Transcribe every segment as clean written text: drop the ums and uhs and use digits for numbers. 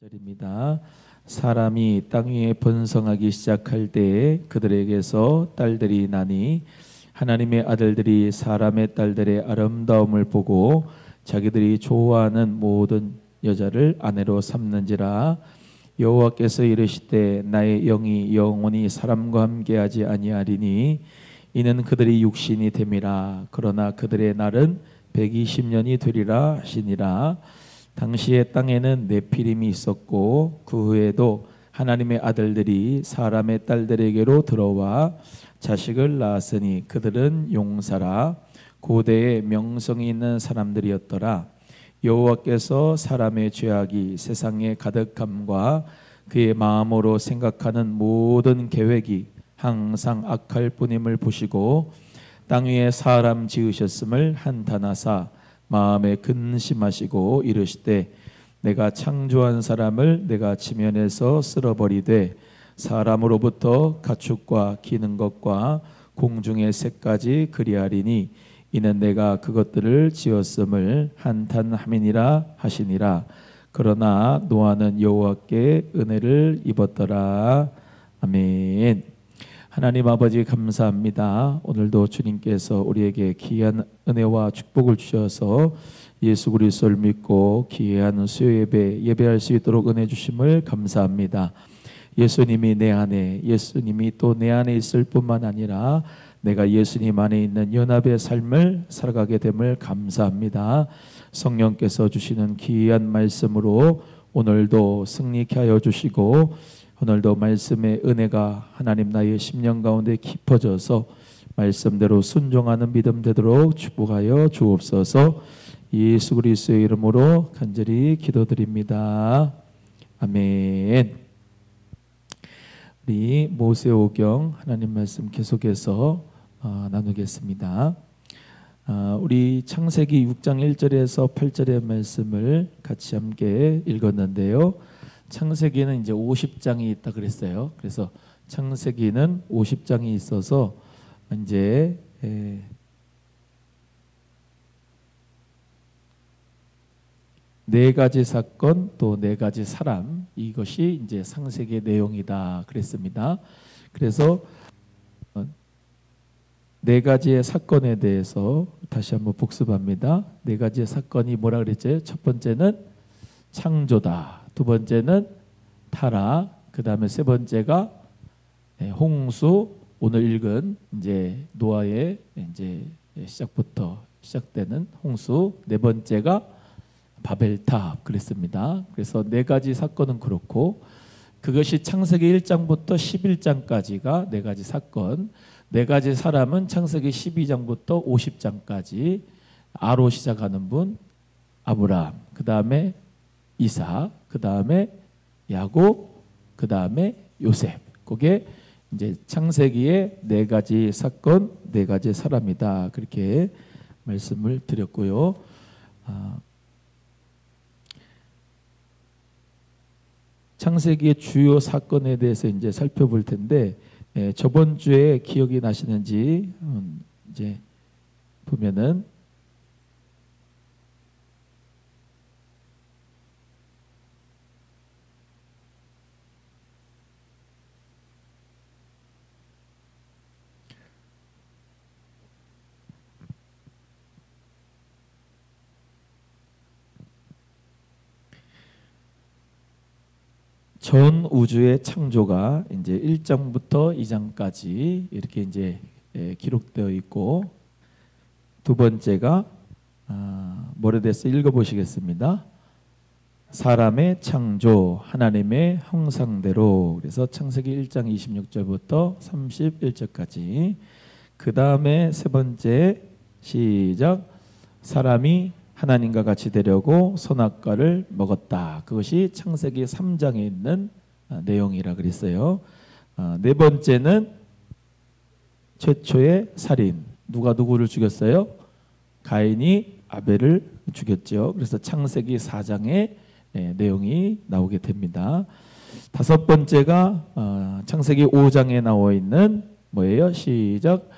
절입니다. 사람이 땅 위에 번성하기 시작할 때에 그들에게서 딸들이 나니 하나님의 아들들이 사람의 딸들의 아름다움을 보고 자기들이 좋아하는 모든 여자를 아내로 삼는지라. 여호와께서 이르시되 나의 영이 영원히 사람과 함께하지 아니하리니 이는 그들이 육신이 됨이라. 그러나 그들의 날은 120년이 되리라 하시니라. 당시에 땅에는 네피림이 있었고 그 후에도 하나님의 아들들이 사람의 딸들에게로 들어와 자식을 낳았으니 그들은 용사라. 고대에 명성이 있는 사람들이었더라. 여호와께서 사람의 죄악이 세상에 가득함과 그의 마음으로 생각하는 모든 계획이 항상 악할 뿐임을 보시고 땅 위에 사람 지으셨음을 한탄하사 마음에 근심하시고 이르시되 내가 창조한 사람을 내가 지면에서 쓸어버리되 사람으로부터 가축과 기는 것과 공중의 새까지 그리하리니 이는 내가 그것들을 지었음을 한탄함이니라 하시니라. 그러나 노아는 여호와께 은혜를 입었더라. 아멘. 하나님 아버지 감사합니다. 오늘도 주님께서 우리에게 귀한 은혜와 축복을 주셔서 예수 그리스도를 믿고 귀한 수요예배 예배할 수 있도록 은혜 주심을 감사합니다. 예수님이 내 안에, 예수님이 또 내 안에 있을 뿐만 아니라 내가 예수님 안에 있는 연합의 삶을 살아가게 됨을 감사합니다. 성령께서 주시는 귀한 말씀으로 오늘도 승리케 하여 주시고 오늘도 말씀의 은혜가 하나님 나의 심령 가운데 깊어져서 말씀대로 순종하는 믿음 되도록 축복하여 주옵소서. 예수 그리스도의 이름으로 간절히 기도드립니다. 아멘. 우리 모세오경 하나님 말씀 계속해서 나누겠습니다. 우리 창세기 6장 1절에서 8절의 말씀을 같이 함께 읽었는데요. 창세기는 이제 50장이 있다 그랬어요. 그래서 창세기는 50장이 있어서 이제 네 가지 사건 또 네 가지 사람, 이것이 이제 창세기의 내용이다 그랬습니다. 그래서 네 가지의 사건에 대해서 다시 한번 복습합니다. 네 가지의 사건이 뭐라 그랬죠? 첫 번째는 창조다. 두 번째는 타락, 그 다음에 세 번째가 홍수, 오늘 읽은 이제 노아의 이제 시작부터 시작되는 홍수, 네 번째가 바벨탑 그랬습니다. 그래서 네 가지 사건은 그렇고 그것이 창세기 1장부터 11장까지가 네 가지 사건, 네 가지 사람은 창세기 12장부터 50장까지 아로 시작하는 분 아브라함, 그 다음에 이삭, 그 다음에 야곱, 그 다음에 요셉. 그게 이제 창세기의 네 가지 사건, 네 가지 사람이다. 그렇게 말씀을 드렸고요. 창세기의 주요 사건에 대해서 이제 살펴볼 텐데 저번 주에 기억이 나시는지 이제 보면은 전 우주의 창조가 이제 1장부터 2장까지 이렇게 이제 기록되어 있고 두 번째가 뭐에 대해서 읽어보시겠습니다. 사람의 창조, 하나님의 형상대로. 그래서 창세기 1장 26절부터 31절까지. 그 다음에 세 번째 시작. 사람이 하나님과 같이 되려고 선악과를 먹었다. 그것이 창세기 3장에 있는 내용이라 그랬어요. 네 번째는 최초의 살인. 누가 누구를 죽였어요? 가인이 아벨을 죽였죠. 그래서 창세기 4장에 내용이 나오게 됩니다. 다섯 번째가 창세기 5장에 나와 있는 뭐예요? 시작.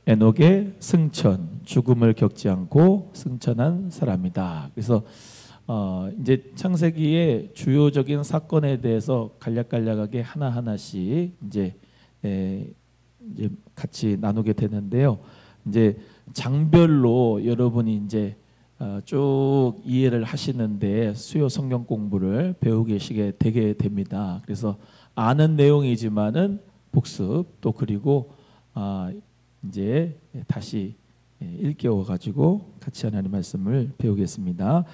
에녹의 승천, 죽음을 겪지 않고 승천한 사람이다. 그래서 이제 창세기의 주요적인 사건에 대해서 간략간략하게 하나하나씩 이제 같이 나누게 되는데요. 이제 장별로 여러분이 이제 쭉 이해를 하시는데 수요 성경 공부를 배우고 계시게 되게 됩니다. 그래서 아는 내용이지만은 복습 또 그리고 이제 다시 일깨워 가지고 같이 하나님 말씀을 배우겠습니다.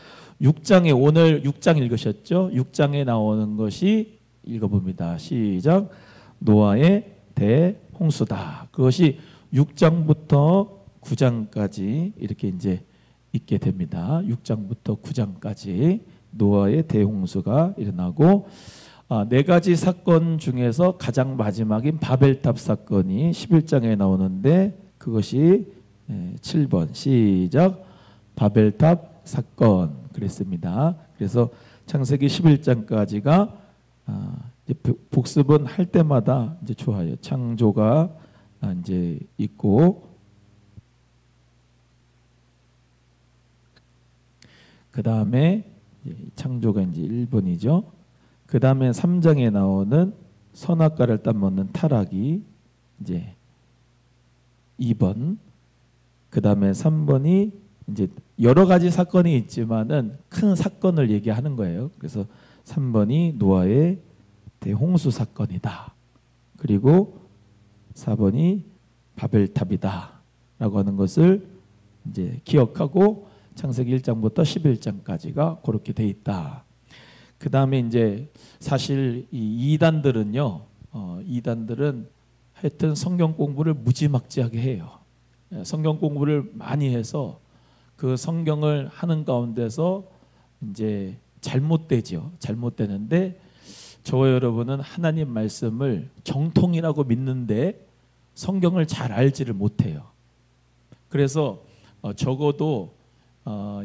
6장에 오늘 6장 읽으셨죠? 6장에 나오는 것이 읽어봅니다. 시작. 노아의 대홍수다. 그것이 6장부터 9장까지 이렇게 이제 있게 됩니다. 6장부터 9장까지 노아의 대홍수가 일어나고 네 가지 사건 중에서 가장 마지막인 바벨탑 사건이 11장에 나오는데 그것이 7번 시작. 바벨탑 사건 그랬습니다. 그래서 창세기 11장까지가 복습은 할 때마다 이제 좋아요. 창조가 이제 있고 그 다음에 창조가 이제 1번이죠. 그 다음에 3장에 나오는 선악과를 따먹는 타락이 이제 2번. 그 다음에 3번이 이제 여러 가지 사건이 있지만은 큰 사건을 얘기하는 거예요. 그래서 3번이 노아의 대홍수 사건이다. 그리고 4번이 바벨탑이다라고 하는 것을 이제 기억하고 창세기 1장부터 11장까지가 그렇게 돼 있다. 그 다음에 이제 사실 이 이단들은요, 이단들은 하여튼 성경 공부를 무지막지하게 해요. 성경 공부를 많이 해서 그 성경을 하는 가운데서 이제 잘못되죠. 잘못되는데 저와 여러분은 하나님 말씀을 정통이라고 믿는데 성경을 잘 알지를 못해요. 그래서 적어도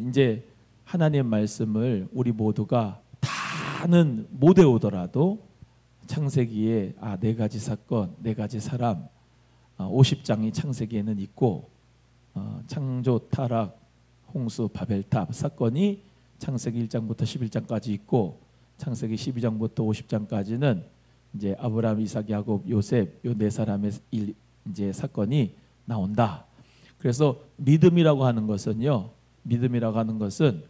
이제 하나님 말씀을 우리 모두가 다는 못 외우더라도 창세기에 네 가지 사건, 네 가지 사람 50장이 창세기에는 있고 창조, 타락, 홍수, 바벨탑 사건이 창세기 1장부터 11장까지 있고 창세기 12장부터 50장까지는 이제 아브라함, 이삭, 야곱, 요셉 요 네 사람의 이제 사건이 나온다. 그래서 믿음이라고 하는 것은요. 믿음이라고 하는 것은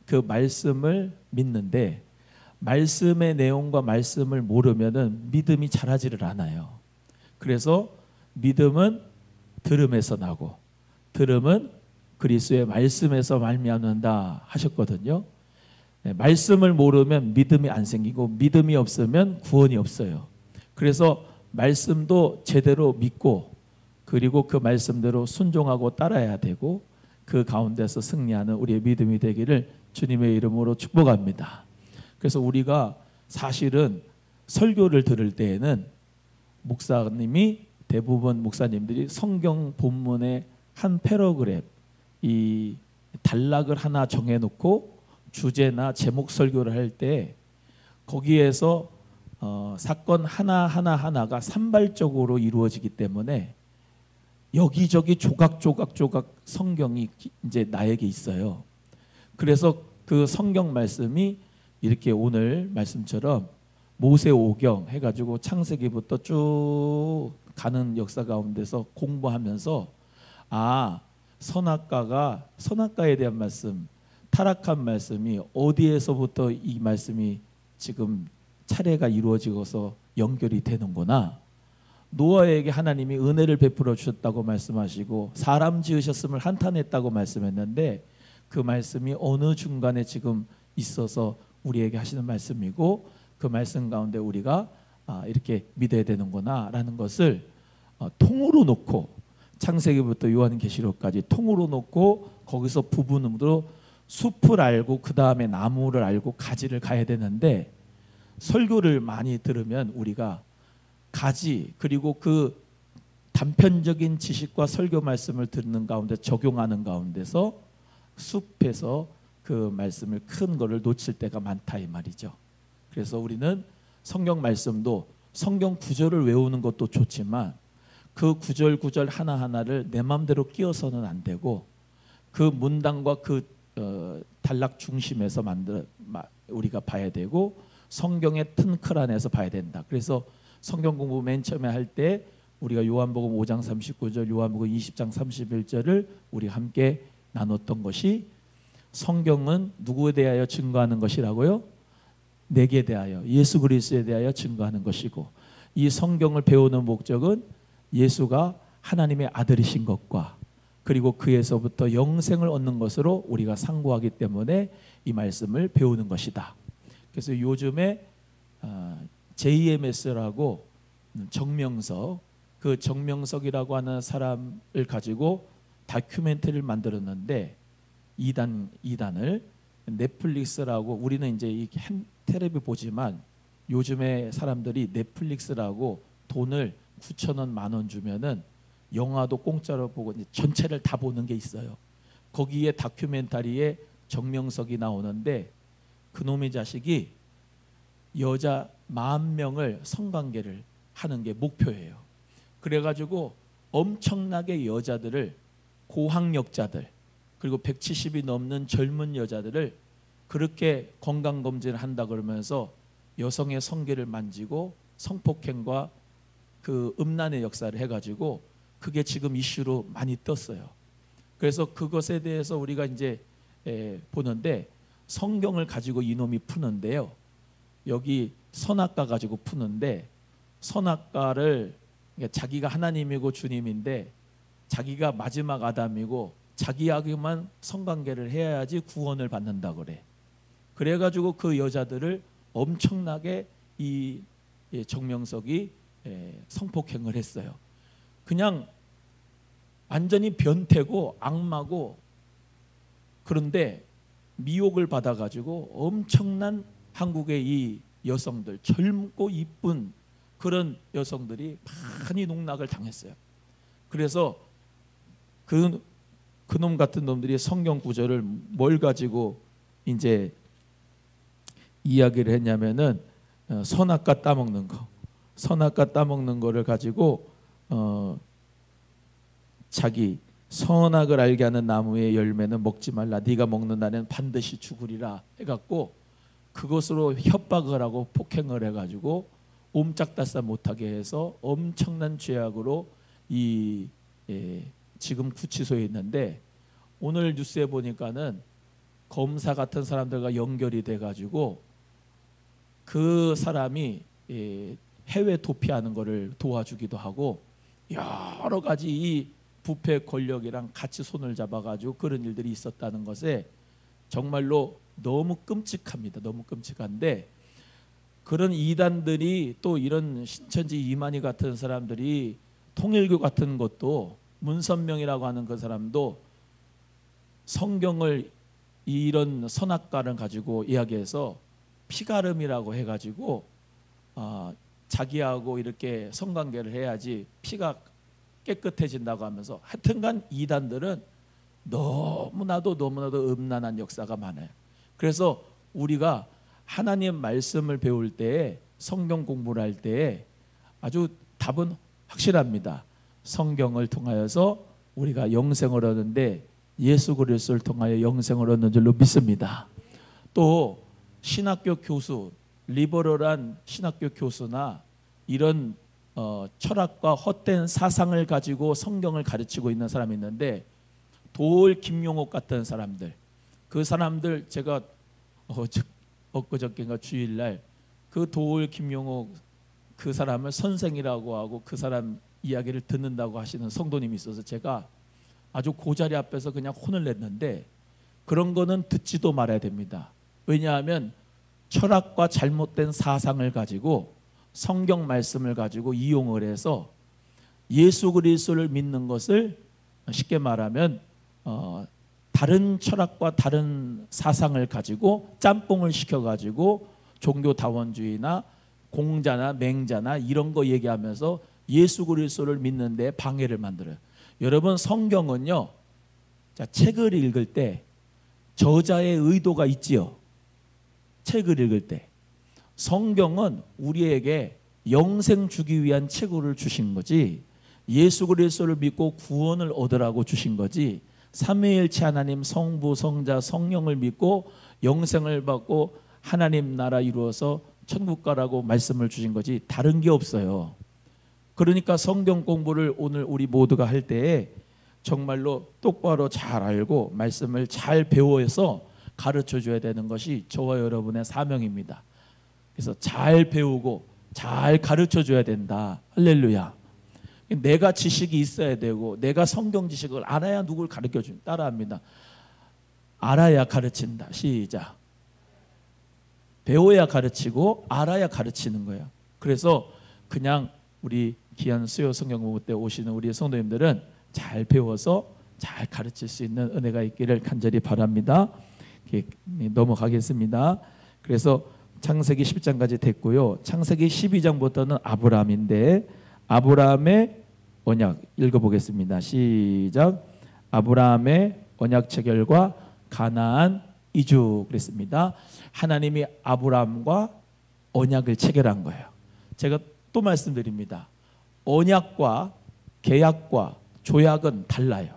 그 말씀을 믿는데 말씀의 내용과 말씀을 모르면은 믿음이 자라지를 않아요. 그래서 믿음은 들음에서 나고 들음은 그리스도의 말씀에서 말미암는다 하셨거든요. 말씀을 모르면 믿음이 안 생기고 믿음이 없으면 구원이 없어요. 그래서 말씀도 제대로 믿고 그리고 그 말씀대로 순종하고 따라야 되고 그 가운데서 승리하는 우리의 믿음이 되기를 주님의 이름으로 축복합니다. 그래서 우리가 사실은 설교를 들을 때에는 목사님이 대부분 목사님들이 성경 본문의 한 패러그랩 이 단락을 하나 정해놓고 주제나 제목 설교를 할 때 거기에서 사건 하나가 산발적으로 이루어지기 때문에 여기저기 조각 성경이 이제 나에게 있어요. 그래서 그 성경 말씀이 이렇게 오늘 말씀처럼 모세오경 해가지고 창세기부터 쭉 가는 역사 가운데서 공부하면서 선악과에 대한 말씀, 타락한 말씀이 어디에서부터 이 말씀이 지금 차례가 이루어지고서 연결이 되는구나. 노아에게 하나님이 은혜를 베풀어 주셨다고 말씀하시고 사람 지으셨음을 한탄했다고 말씀했는데 그 말씀이 어느 중간에 지금 있어서 우리에게 하시는 말씀이고 그 말씀 가운데 우리가 이렇게 믿어야 되는구나 라는 것을 통으로 놓고 창세기부터 요한계시록까지 통으로 놓고 거기서 부분으로 숲을 알고 그 다음에 나무를 알고 가지를 가야 되는데 설교를 많이 들으면 우리가 가지 그리고 그 단편적인 지식과 설교 말씀을 듣는 가운데 적용하는 가운데서 숲에서 그 말씀을 큰 거를 놓칠 때가 많다 이 말이죠. 그래서 우리는 성경 말씀도 성경 구절을 외우는 것도 좋지만 그 구절 하나하나를 내 마음대로 끼워서는 안 되고 그 문단과 그 단락 중심에서 우리가 봐야 되고 성경의 튼클 안에서 봐야 된다. 그래서 성경 공부 맨 처음에 할 때 우리가 요한복음 5장 39절, 요한복음 20장 31절을 우리 함께 나눴던 것이 성경은 누구에 대하여 증거하는 것이라고요? 내게 대하여, 예수 그리스도에 대하여 증거하는 것이고, 이 성경을 배우는 목적은 예수가 하나님의 아들이신 것과 그리고 그에서부터 영생을 얻는 것으로 우리가 상고하기 때문에 이 말씀을 배우는 것이다. 그래서 요즘에 JMS라고 정명석, 그 정명석이라고 하는 사람을 가지고 다큐멘터리를 만들었는데 2단을 넷플릭스라고, 우리는 이제 이 텔레비 보지만 요즘에 사람들이 넷플릭스라고 돈을 9,000원, 10,000원 주면은 영화도 공짜로 보고 이제 전체를 다 보는 게 있어요. 거기에 다큐멘터리에 정명석이 나오는데 그놈의 자식이 여자 10,000명을 성관계를 하는 게 목표예요. 그래가지고 엄청나게 여자들을, 고학력자들 그리고 170이 넘는 젊은 여자들을 그렇게 건강검진을 한다 그러면서 여성의 성기를 만지고 성폭행과 그 음란의 역사를 해가지고 그게 지금 이슈로 많이 떴어요. 그래서 그것에 대해서 우리가 이제 보는데 성경을 가지고 이놈이 푸는데요. 여기 선악과 가지고 푸는데 선악과를 자기가 하나님이고 주님인데 자기가 마지막 아담이고 자기하고만 성관계를 해야지 구원을 받는다 그래. 그래가지고 그 여자들을 엄청나게 이 정명석이 성폭행을 했어요. 그냥 완전히 변태고 악마고, 그런데 미혹을 받아가지고 엄청난 한국의 이 여성들, 젊고 이쁜 그런 여성들이 많이 농락을 당했어요. 그래서 그놈 같은 놈들이 성경 구절을 뭘 가지고 이제 이야기를 했냐면은 선악과 따먹는 거, 선악과 따먹는 거를 가지고 자기 선악을 알게 하는 나무의 열매는 먹지 말라, 네가 먹는 날에는 반드시 죽으리라 해갖고 그것으로 협박을 하고 폭행을 해가지고 옴짝달싹 못하게 해서 엄청난 죄악으로 지금 구치소에 있는데, 오늘 뉴스에 보니까는 검사 같은 사람들과 연결이 돼가지고 그 사람이 해외 도피하는 것을 도와주기도 하고 여러 가지 이 부패 권력이랑 같이 손을 잡아가지고 그런 일들이 있었다는 것에 정말로 너무 끔찍합니다. 너무 끔찍한데, 그런 이단들이 또 이런 신천지 이만희 같은 사람들이, 통일교 같은 것도 문선명이라고 하는 그 사람도 성경을 이런 선악과를 가지고 이야기해서 피가름이라고 해가지고 자기하고 이렇게 성관계를 해야지 피가 깨끗해진다고 하면서, 하여튼간 이단들은 너무나도 음란한 역사가 많아요. 그래서 우리가 하나님 말씀을 배울 때에, 성경 공부를 할 때에 아주 답은 확실합니다. 성경을 통하여서 우리가 영생을 얻는데 예수 그리스도를 통하여 영생을 얻는 줄로 믿습니다. 또 신학교 교수, 리버럴한 신학교 교수나 이런 철학과 헛된 사상을 가지고 성경을 가르치고 있는 사람이 있는데, 도올 김용옥 같은 사람들, 그 사람들 제가 엊그저께인가 주일날 그 도올 김용옥 그 사람을 선생이라고 하고 그 사람 이야기를 듣는다고 하시는 성도님이 있어서 제가 아주 그 자리 앞에서 그냥 혼을 냈는데, 그런 거는 듣지도 말아야 됩니다. 왜냐하면 철학과 잘못된 사상을 가지고 성경 말씀을 가지고 이용을 해서 예수 그리스도를 믿는 것을 쉽게 말하면 다른 철학과 다른 사상을 가지고 짬뽕을 시켜가지고 종교다원주의나 공자나 맹자나 이런 거 얘기하면서 예수 그리스도를 믿는 데 방해를 만들어요. 여러분, 성경은요, 자, 책을 읽을 때 저자의 의도가 있지요. 책을 읽을 때 성경은 우리에게 영생 주기 위한 책을 주신 거지, 예수 그리스도를 믿고 구원을 얻으라고 주신 거지, 삼위일체 하나님 성부 성자 성령을 믿고 영생을 받고 하나님 나라 이루어서 천국 가라고 말씀을 주신 거지 다른 게 없어요. 그러니까 성경 공부를 오늘 우리 모두가 할 때에 정말로 똑바로 잘 알고 말씀을 잘 배워서 가르쳐 줘야 되는 것이 저와 여러분의 사명입니다. 그래서 잘 배우고 잘 가르쳐 줘야 된다. 할렐루야. 내가 지식이 있어야 되고 내가 성경 지식을 알아야 누굴 가르쳐 줍니다. 따라합니다. 알아야 가르친다. 시작. 배워야 가르치고 알아야 가르치는 거예요. 그래서 그냥 우리 귀한 수요 성경 공부 때 오시는 우리 성도님들은 잘 배워서 잘 가르칠 수 있는 은혜가 있기를 간절히 바랍니다. 넘어가겠습니다. 그래서 창세기 10장까지 됐고요. 창세기 12장부터는 아브라함인데 아브라함의 언약 읽어보겠습니다. 시작. 아브라함의 언약 체결과 가나안 이주 그랬습니다. 하나님이 아브라함과 언약을 체결한 거예요. 제가 또 말씀드립니다. 언약과 계약과 조약은 달라요.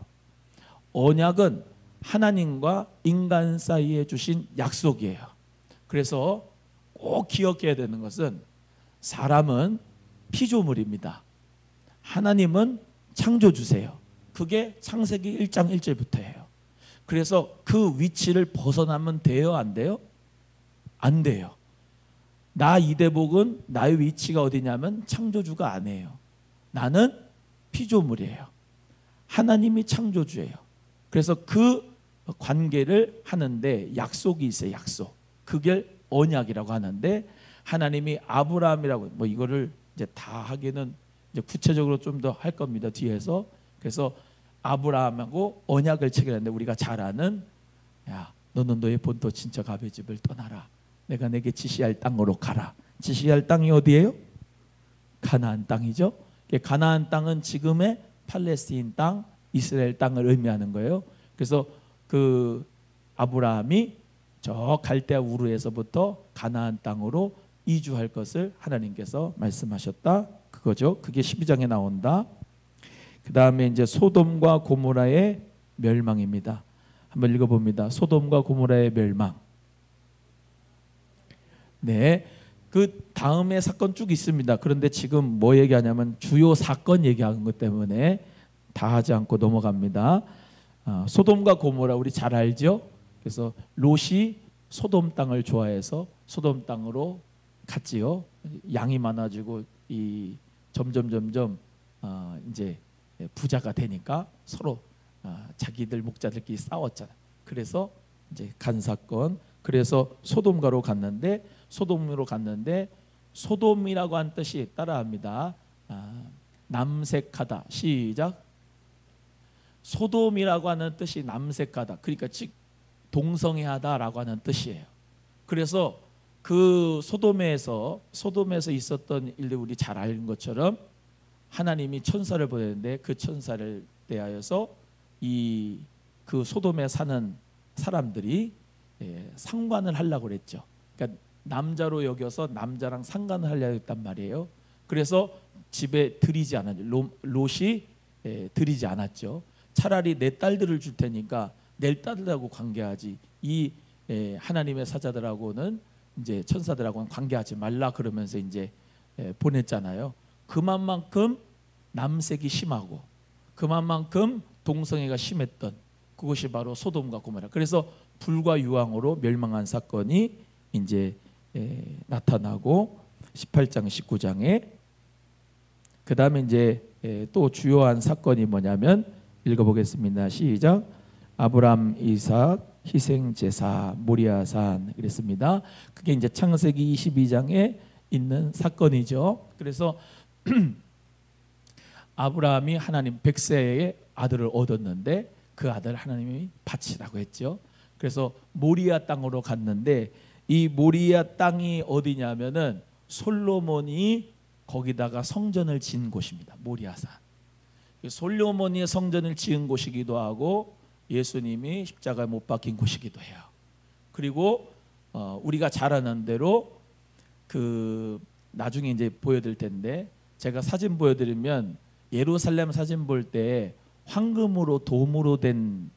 언약은 하나님과 인간 사이에 주신 약속이에요. 그래서 꼭 기억해야 되는 것은 사람은 피조물입니다. 하나님은 창조주세요. 그게 창세기 1장 1절부터예요. 그래서 그 위치를 벗어나면 돼요? 안 돼요? 안 돼요. 나 이대복은 나의 위치가 어디냐면 창조주가 아니에요. 나는 피조물이에요. 하나님이 창조주예요. 그래서 그 관계를 하는데 약속이 있어요. 약속. 그게 언약이라고 하는데 하나님이 아브라함이라고 뭐 이거를 이제 다 하기는 이제 구체적으로 좀 더 할 겁니다. 뒤에서. 그래서 아브라함하고 언약을 체결했는데 우리가 잘 아는 야 너는 너의 본토 친척 아버지 집을 떠나라. 내가 내게 지시할 땅으로 가라. 지시할 땅이 어디예요? 가나안 땅이죠. 가나안 땅은 지금의 팔레스타인 땅, 이스라엘 땅을 의미하는 거예요. 그래서 그 아브라함이 저 갈대아 우르에서부터 가나안 땅으로 이주할 것을 하나님께서 말씀하셨다. 그거죠. 그게 12장에 나온다. 그 다음에 이제 소돔과 고모라의 멸망입니다. 한번 읽어봅니다. 소돔과 고모라의 멸망. 네, 그 다음에 사건 쭉 있습니다. 그런데 지금 뭐 얘기하냐면 주요 사건 얘기하는 것 때문에 다 하지 않고 넘어갑니다. 소돔과 고모라 우리 잘 알죠? 그래서 롯이 소돔 땅을 좋아해서 소돔 땅으로 갔지요. 양이 많아지고 이 점점 이제 부자가 되니까 서로 자기들 목자들끼리 싸웠잖아요. 그래서 이제 간 사건. 그래서 소돔가로 갔는데 소돔으로 갔는데 소돔이라고 한 뜻이 따라합니다. 남색하다. 시작. 소돔이라고 하는 뜻이 남색하다. 그러니까 즉 동성애하다라고 하는 뜻이에요. 그래서 그 소돔에서 있었던 일들 우리 잘 아는 것처럼 하나님이 천사를 보냈는데 그 천사를 대하여서 그 소돔에 사는 사람들이 상관을 하려고 그랬죠. 그러니까 남자로 여겨서 남자랑 상관을 하려고 했단 말이에요. 그래서 집에 들이지 않았죠. 롯이 들이지 않았죠. 차라리 내 딸들을 줄 테니까 내 딸들하고 관계하지. 이 하나님의 사자들하고는 이제 천사들하고는 관계하지 말라 그러면서 이제 보냈잖아요. 그만큼 남색이 심하고 그만큼 동성애가 심했던 그것이 바로 소돔과 고모라. 그래서 불과 유황으로 멸망한 사건이 이제 나타나고 18장 19장에 그 다음에 이제 또 주요한 사건이 뭐냐면 읽어보겠습니다. 시작. 아브람 이삭 희생 제사 모리아산 그랬습니다. 그게 이제 창세기 22장에 있는 사건이죠. 그래서 아브라함이 하나님 100세의 아들을 얻었는데 그 아들 하나님이 바치라고 했죠. 그래서 모리아 땅으로 갔는데 이 모리아 땅이 어디냐면은 솔로몬이 거기다가 성전을 지은 곳입니다. 모리아산. 솔로몬이 성전을 지은 곳이기도 하고 예수님이 십자가에 못 박힌 곳이기도 해요. 그리고 우리가 잘 아는 대로 그 나중에 이제 보여드릴 텐데 제가 사진 보여드리면 예루살렘 사진 볼 때 황금으로 돔으로 된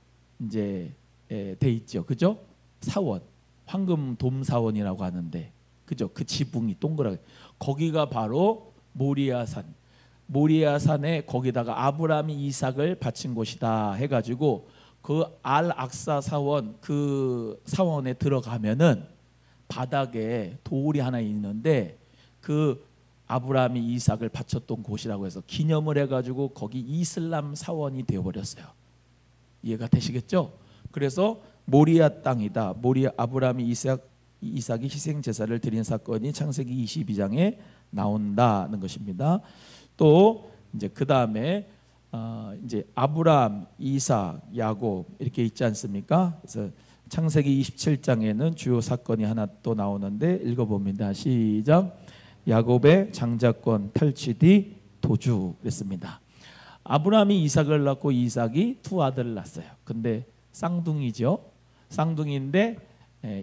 이제 돼 있죠. 그죠? 사원, 황금 돔 사원이라고 하는데, 그죠? 그 지붕이 동그랗게, 거기가 바로 모리아산. 모리아산에 거기다가 아브라함이 이삭을 바친 곳이다 해가지고 그 알 악사 사원, 그 사원에 들어가면은 바닥에 돌이 하나 있는데 그 아브라함이 이삭을 바쳤던 곳이라고 해서 기념을 해가지고 거기 이슬람 사원이 되어버렸어요. 이해가 되시겠죠? 그래서 모리아 땅이다. 아브라함이 이삭이 희생 제사를 드린 사건이 창세기 22장에 나온다는 것입니다. 또 이제 그 다음에 이제 아브라함, 이삭, 야곱 이렇게 있지 않습니까? 그래서 창세기 27장에는 주요 사건이 하나 또 나오는데 읽어봅니다. 시작. 야곱의 장자권 탈취 뒤 도주 그랬습니다. 아브라함이 이삭을 낳고 이삭이 두 아들을 낳았어요. 근데 쌍둥이죠. 쌍둥이인데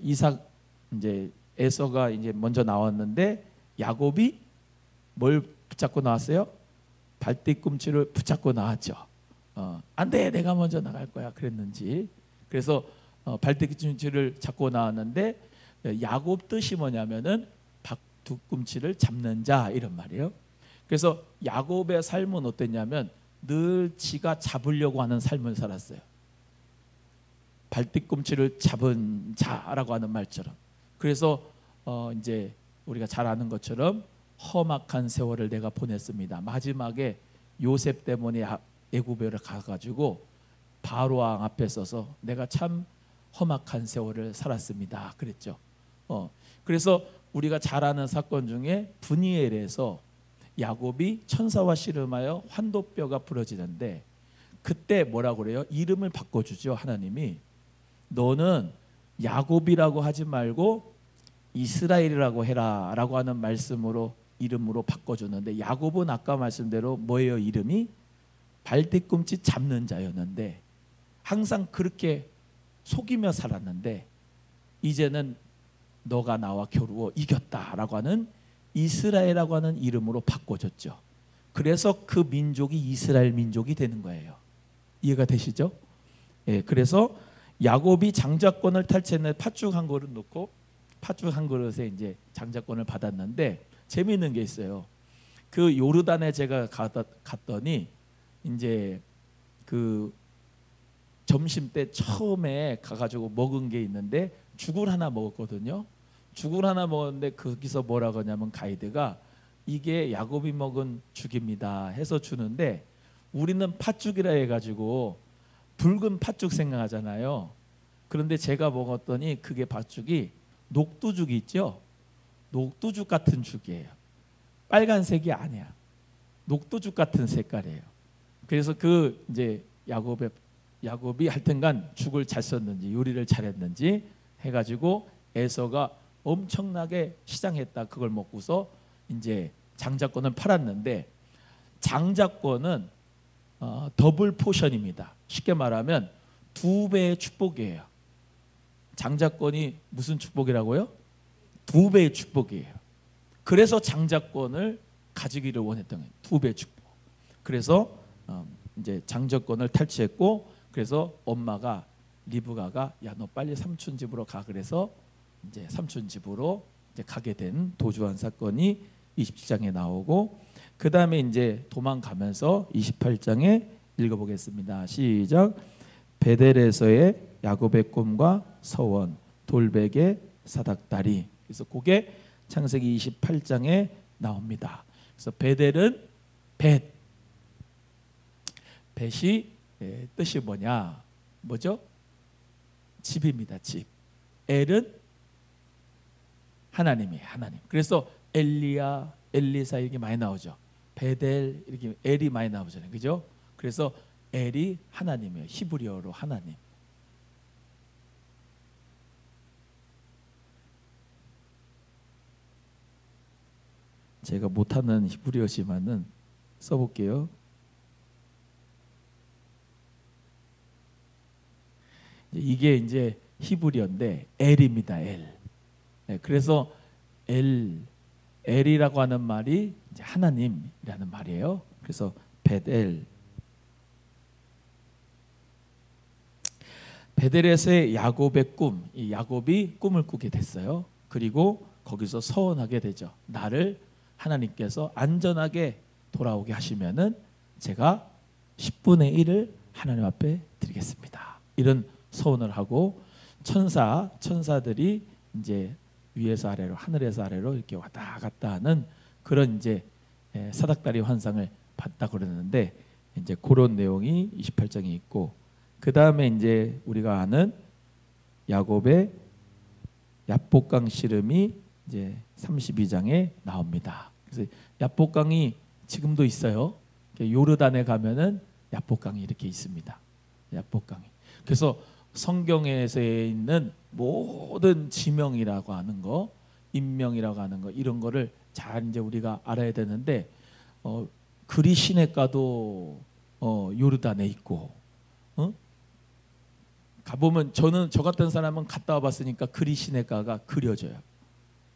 이삭 이제 에서가 이제 먼저 나왔는데 야곱이 뭘 붙잡고 나왔어요? 발뒤꿈치를 붙잡고 나왔죠. 안 돼, 내가 먼저 나갈 거야 그랬는지. 그래서 발뒤꿈치를 잡고 나왔는데 야곱 뜻이 뭐냐면은 뒤꿈치를 잡는 자 이런 말이에요. 그래서 야곱의 삶은 어땠냐면 늘 지가 잡으려고 하는 삶을 살았어요. 발뒤꿈치를 잡은 자라고 하는 말처럼. 그래서 이제 우리가 잘 아는 것처럼 험악한 세월을 내가 보냈습니다. 마지막에 요셉 때문에 애굽에 가가지고 바로 왕 앞에 서서 내가 참 험악한 세월을 살았습니다. 그랬죠. 그래서 우리가 잘 아는 사건 중에 브니엘에서 야곱이 천사와 씨름하여 환도뼈가 부러지는데 그때 뭐라고 그래요? 이름을 바꿔주죠. 하나님이 너는 야곱이라고 하지 말고 이스라엘이라고 해라 라고 하는 말씀으로 이름으로 바꿔줬는데 야곱은 아까 말씀대로 뭐예요? 이름이 발뒤꿈치 잡는 자였는데 항상 그렇게 속이며 살았는데 이제는 너가 나와 겨루어 이겼다라고 하는 이스라엘이라고 하는 이름으로 바꿔줬죠. 그래서 그 민족이 이스라엘 민족이 되는 거예요. 이해가 되시죠? 예, 그래서 야곱이 장자권을 탈취했는 팥죽 한 그릇 놓고 팥죽 한 그릇에 이제 장자권을 받았는데 재미있는 게 있어요. 그 요르단에 제가 갔더니 이제 그 점심 때 처음에 가가지고 먹은 게 있는데 죽을 하나 먹었거든요. 죽을 하나 먹었는데 거기서 뭐라고 하냐면 가이드가 이게 야곱이 먹은 죽입니다 해서 주는데 우리는 팥죽이라 해가지고 붉은 팥죽 생각하잖아요. 그런데 제가 먹었더니 그게 팥죽이 녹두죽이 있죠. 녹두죽 같은 죽이에요. 빨간색이 아니야. 녹두죽 같은 색깔이에요. 그래서 그 이제 야곱이 하여튼간 죽을 잘 썼는지 요리를 잘했는지 해가지고 에서가 엄청나게 시장했다. 그걸 먹고서 이제 장자권을 팔았는데 장자권은 더블 포션입니다. 쉽게 말하면 2배의 축복이에요. 장자권이 무슨 축복이라고요? 2배의 축복이에요. 그래서 장자권을 가지기를 원했던 거예요. 2배의 축복. 그래서 이제 장자권을 탈취했고 그래서 엄마가 리브가가 야 너 빨리 삼촌 집으로 가 그래서 이제 삼촌 집으로 이제 가게 된 도주한 사건이 27장에 나오고 그 다음에 이제 도망가면서 28장에 읽어보겠습니다. 시작. 베델에서의 야곱의 꿈과 서원 돌베개 사닥다리. 그래서 그게 창세기 28장에 나옵니다. 그래서 베델은 벳이 뜻이 뭐냐? 뭐죠? 집입니다. 집. 엘은 하나님이에요. 하나님. 그래서 엘리야, 엘리사 이렇게 많이 나오죠. 베델 이렇게 엘이 많이 나오잖아요. 그죠? 그래서 엘이 하나님이에요. 히브리어로 하나님. 제가 못하는 히브리어지만은 써볼게요. 이게 이제 히브리어인데 엘입니다. 엘. 네, 그래서 엘이라고 하는 말이 이제 하나님이라는 말이에요. 그래서 벳엘. 베델에서의 야곱의 꿈, 이 야곱이 꿈을 꾸게 됐어요. 그리고 거기서 서원하게 되죠. 나를 하나님께서 안전하게 돌아오게 하시면은 제가 10분의 1을 하나님 앞에 드리겠습니다. 이런 서원을 하고 천사들이 이제 위에서 아래로, 하늘에서 아래로 이렇게 왔다 갔다 하는 그런 이제 사닥다리 환상을 봤다 그러는데, 이제 그런 내용이 28장에 있고, 그 다음에 이제 우리가 아는 야곱의 야복강 씨름이 이제 32장에 나옵니다. 그래서 야복강이 지금도 있어요. 요르단에 가면은 야복강이 이렇게 있습니다. 야복강이. 그래서 성경에서 있는 모든 지명이라고 하는 거, 인명이라고 하는 거, 이런 거를 잘 이제 우리가 알아야 되는데, 그리 시내가도 요르단에 있고, 가보면 저 같은 사람은 갔다 와봤으니까 그리 시내가가 그려져요.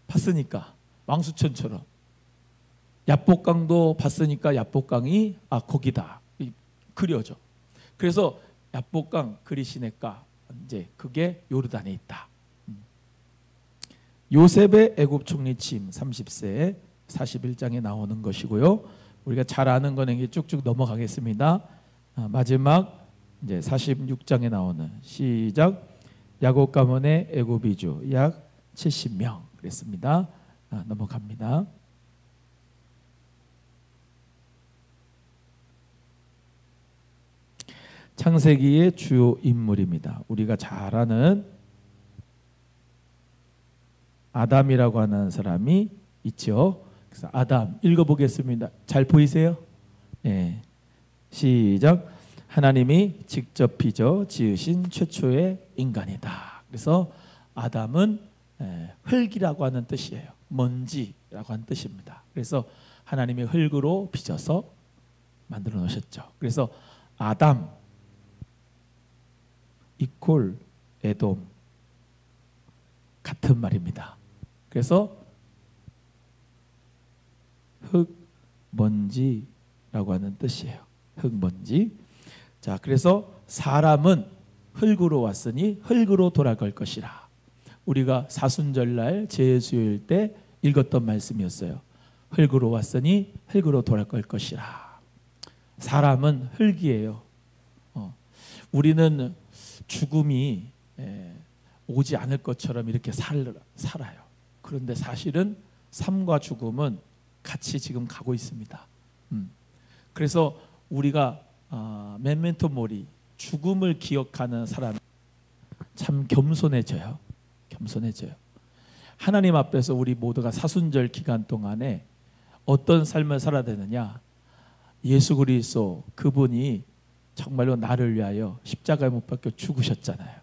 봤으니까 왕수천처럼. 야복강도 봤으니까 야복강이 거기다 그려져. 그래서 야복강, 그리 시내가 이제 그게 요르단에 있다. 요셉의 애굽 총리 취임 30세 41장에 나오는 것이고요. 우리가 잘 아는 거는 이게 쭉쭉 넘어가겠습니다. 마지막 이제 46장에 나오는 시작. 야곱 가문의 애굽 이주 약 70명 그랬습니다. 넘어갑니다. 창세기의 주요 인물입니다. 우리가 잘 아는 아담이라고 하는 사람이 있죠. 그래서 아담 읽어보겠습니다. 잘 보이세요? 네. 시작. 하나님이 직접 빚어 지으신 최초의 인간이다. 그래서 아담은 흙이라고 하는 뜻이에요. 먼지라고 하는 뜻입니다. 그래서 하나님이 흙으로 빚어서 만들어 놓으셨죠. 그래서 아담 이콜 에돔 같은 말입니다. 그래서 흙, 먼지라고 하는 뜻이에요. 흙, 먼지. 자, 그래서 사람은 흙으로 왔으니 흙으로 돌아갈 것이라. 우리가 사순절날 제수요일 때 읽었던 말씀이었어요. 흙으로 왔으니 흙으로 돌아갈 것이라. 사람은 흙이에요. 우리는 죽음이 오지 않을 것처럼 이렇게 살아요. 그런데 사실은 삶과 죽음은 같이 지금 가고 있습니다. 그래서 우리가 멘멘토 모리, 죽음을 기억하는 사람 참 겸손해져요. 겸손해져요. 하나님 앞에서 우리 모두가 사순절 기간 동안에 어떤 삶을 살아야 되느냐? 예수 그리스도 그분이 정말로 나를 위하여 십자가에 못 박혀 죽으셨잖아요.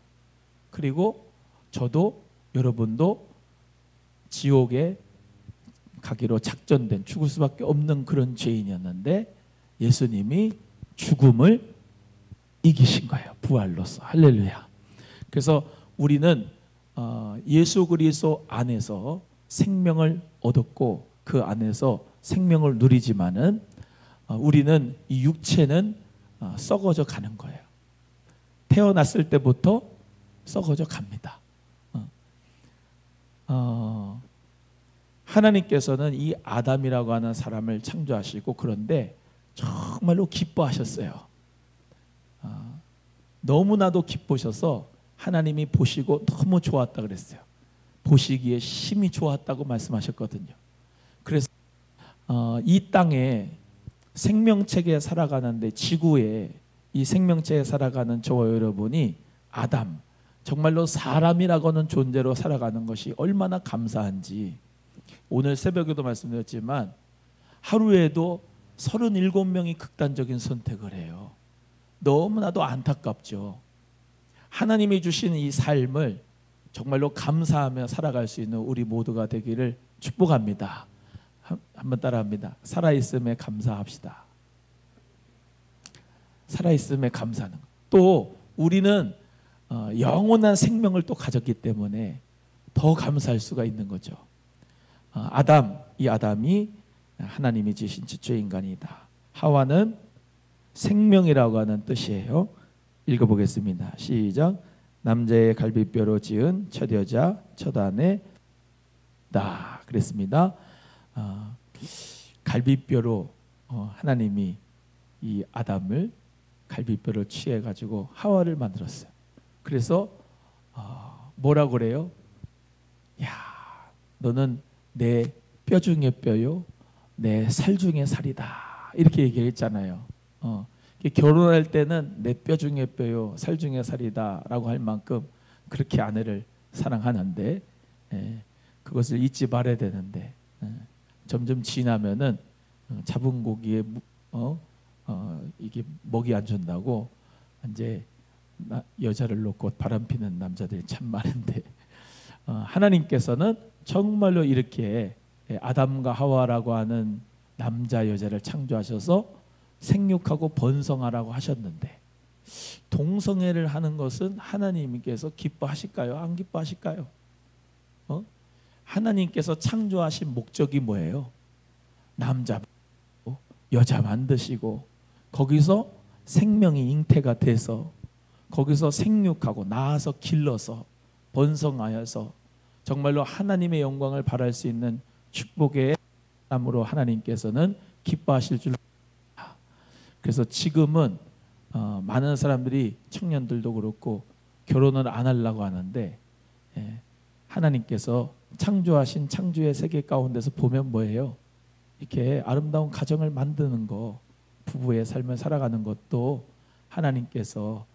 그리고 저도 여러분도 지옥에 가기로 작전된, 죽을 수밖에 없는 그런 죄인이었는데 예수님이 죽음을 이기신 거예요. 부활로서. 할렐루야. 그래서 우리는 예수 그리스도 안에서 생명을 얻었고 그 안에서 생명을 누리지만은 우리는 이 육체는 썩어져 가는 거예요. 태어났을 때부터 썩어져 갑니다. 하나님께서는 이 아담이라고 하는 사람을 창조하시고 그런데 정말로 기뻐하셨어요. 너무나도 기쁘셔서 하나님이 보시고 너무 좋았다 그랬어요. 보시기에 심히 좋았다고 말씀하셨거든요. 그래서 이 땅에 생명체계에 살아가는데 지구에 이 생명체에 살아가는 저와 여러분이 아담, 정말로 사람이라고 하는 존재로 살아가는 것이 얼마나 감사한지 오늘 새벽에도 말씀드렸지만 하루에도 37명이 극단적인 선택을 해요. 너무나도 안타깝죠. 하나님이 주신 이 삶을 정말로 감사하며 살아갈 수 있는 우리 모두가 되기를 축복합니다. 한번 따라합니다. 살아있음에 감사합시다. 살아있음에 감사하는 것. 또 우리는 영원한 생명을 또 가졌기 때문에 더 감사할 수가 있는 거죠. 이 아담이 하나님이 지으신 최초의 인간이다. 하와는 생명이라고 하는 뜻이에요. 읽어보겠습니다. 시작. 남자의 갈비뼈로 지은 첫 여자 첫 아내다 그랬습니다. 갈비뼈로 하나님이 이 아담을 갈비뼈를 취해 가지고 하와를 만들었어요. 그래서 뭐라고 그래요? 야, 너는 내 뼈 중에 뼈요, 내 살 중에 살이다. 이렇게 얘기했잖아요. 결혼할 때는 내 뼈 중에 뼈요, 살 중에 살이다라고 할 만큼 그렇게 아내를 사랑하는데, 그것을 잊지 말아야 되는데, 점점 지나면은 잡은 고기에 이게 먹이 안 준다고 이제 여자를 놓고 바람피는 남자들이 참 많은데, 하나님께서는 정말로 이렇게 아담과 하와라고 하는 남자 여자를 창조하셔서 생육하고 번성하라고 하셨는데, 동성애를 하는 것은 하나님께서 기뻐하실까요? 안 기뻐하실까요? 하나님께서 창조하신 목적이 뭐예요? 남자 여자 만드시고 거기서 생명이 잉태가 돼서 거기서 생육하고 낳아서 길러서 번성하여서 정말로 하나님의 영광을 발할 수 있는 축복의 삶으로 하나님께서는 기뻐하실 줄. 그래서 지금은 많은 사람들이 청년들도 그렇고 결혼을 안 하려고 하는데, 하나님께서 창조하신 창조의 세계 가운데서 보면 뭐예요? 이렇게 아름다운 가정을 만드는 거, 부부의 삶을 살아가는 것도 하나님께서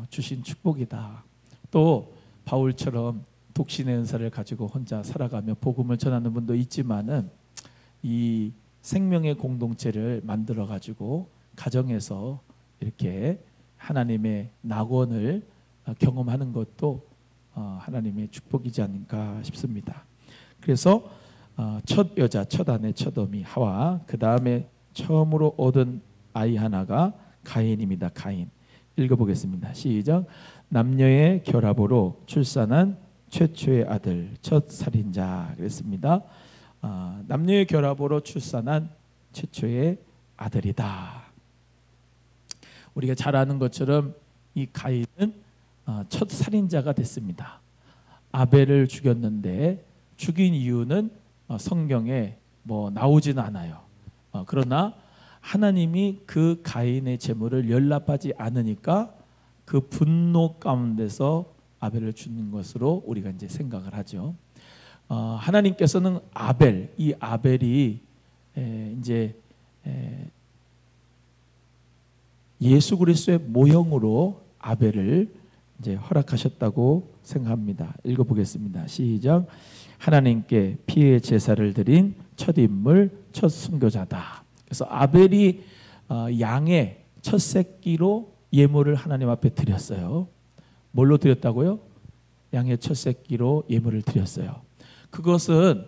주신 축복이다. 또 바울처럼 독신의 은사를 가지고 혼자 살아가며 복음을 전하는 분도 있지만은 이 생명의 공동체를 만들어 가지고 가정에서 이렇게 하나님의 낙원을 경험하는 것도 하나님의 축복이지 않을까 싶습니다. 그래서 첫 여자, 첫 아내, 첫 어미 하와, 그 다음에 처음으로 얻은 아이 하나가 가인입니다. 가인. 읽어보겠습니다. 시작. 남녀의 결합으로 출산한 최초의 아들, 첫 살인자 그랬습니다. 남녀의 결합으로 출산한 최초의 아들이다. 우리가 잘 아는 것처럼 이 가인은 첫 살인자가 됐습니다. 아벨을 죽였는데 죽인 이유는 성경에 나오진 않아요. 그러나 하나님이 그 가인의 재물을 연락하지 않으니까 그 분노 가운데서 아벨을 죽는 것으로 우리가 이제 생각을 하죠. 하나님께서는 이 아벨이 이제 예수 그리스도의 모형으로 아벨을 이제 허락하셨다고 생각합니다. 읽어보겠습니다. 시작. 하나님께 피의 제사를 드린 첫 인물, 첫 순교자다. 그래서 아벨이 양의 첫 새끼로 예물을 하나님 앞에 드렸어요. 뭘로 드렸다고요? 양의 첫 새끼로 예물을 드렸어요. 그것은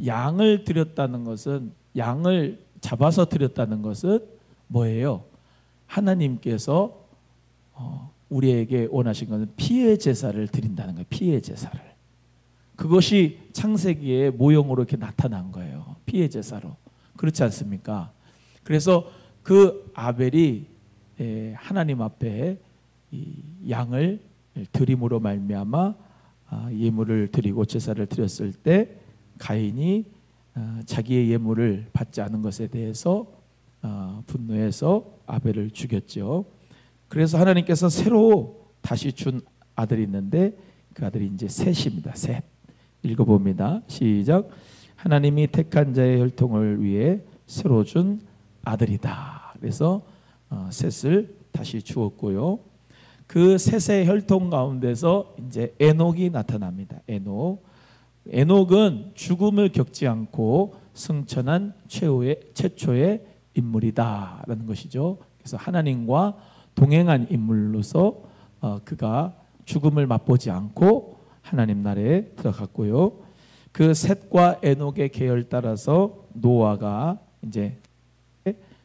양을 드렸다는 것은, 양을 잡아서 드렸다는 것은 뭐예요? 하나님께서 우리에게 원하신 것은 피의 제사를 드린다는 거예요. 피의 제사를. 그것이 창세기의 모형으로 이렇게 나타난 거예요. 피의 제사로. 그렇지 않습니까? 그래서 그 아벨이 하나님 앞에 이 양을 드림으로 말미암아 예물을 드리고 제사를 드렸을 때 가인이 자기의 예물을 받지 않은 것에 대해서 분노해서 아벨을 죽였죠. 그래서 하나님께서 새로 다시 준 아들이 있는데 그 아들이 이제 셋입니다. 셋. 읽어봅니다. 시작. 하나님이 택한 자의 혈통을 위해 새로 준 아들이다. 그래서 셋을 다시 주었고요. 그 셋의 혈통 가운데서 이제 에녹이 나타납니다. 에녹은 죽음을 겪지 않고 승천한 최초의 인물이다라는 것이죠. 그래서 하나님과 동행한 인물로서 그가 죽음을 맛보지 않고 하나님 나라에 들어갔고요. 그 셋과 에녹의 계열 따라서 노아가 이제